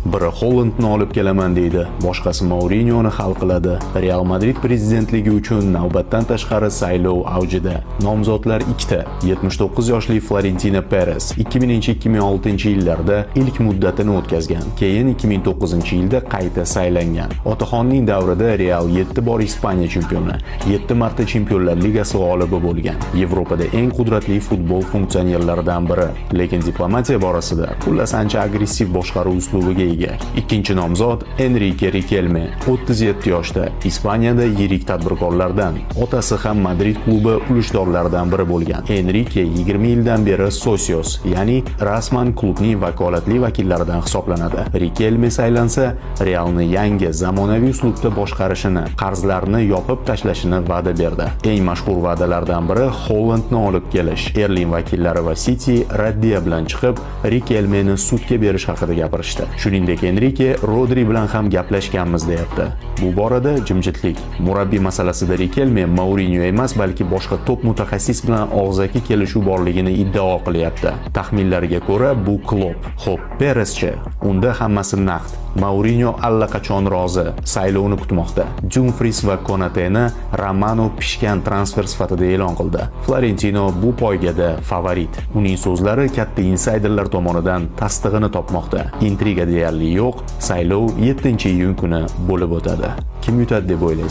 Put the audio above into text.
Biri Hollandni olib kelaman deydi, boshqasi Mourinyoni hal qiladi. Real Madrid prezidentligi uchun navbatdan tashqari saylov avjida. Nomzodlar ikkita. 79 yoshli Florentino Perez 2000-2006-yillarda ilk muddatini o'tkazgan. Keyin 2009-yilda qayta saylangan. Otaxonning davrida Real 7 bor Ispaniya chempioni, 7 marta Chempionlar Ligasi g'olibi bo'lgan. Yevropada eng qudratli futbol funksionerlaridan biri. Lekin diplomatiya borasida xullas ancha agressiv boshqaruv uslubiga ega. Ikkinchi nomzod Enrique Riquelme, 37 yoshda, Ispaniyada yirik tadbirkorlardan, otasi ham Madrid klubi ulushdorlaridan biri bo'lgan. Enrique 20 yildan beri Socios, ya'ni rasman klubning vakolatli vakillaridan hisoblanadi. Riquelme saylansa, Realni yangi zamonaviy uslubda boshqarishini, qarzlarni yopib tashlashini va'da berdi. Eng mashhur va'dalardan biri Hollandni olib kelish. Erling vakillari va City raddiya bilan chiqib, Riquelmeni sudga berish haqida gapirishdi. Shuningdek, Enrique Rodri bilan ham gaplashganmiz deyapti. Bu borada jimjitlik. Murabbiy masalasida Riquelme Mourinho emas, balki boshqa top mutaxassis bilan og'zaki kelishuv borligini iddao qilyapti. Taxminlarga ko'ra, bu Klopp. Xo'p, Perezchi, unda hammasi naqd. Mourinho allaqachon rozi, saylovni kutmoqda. Dumfries va Konateni Romano pishgan transfer sifatida e'lon qildi. Florentino bu poygada favorit. Uning so'zlari katta insayderlar tomonidan tasdig'ini topmoqda. Intriga deyarli yo'q. Saylov 7-iyun kuni bo'lib o'tadi. Kim yutadi deb o'ylaysiz?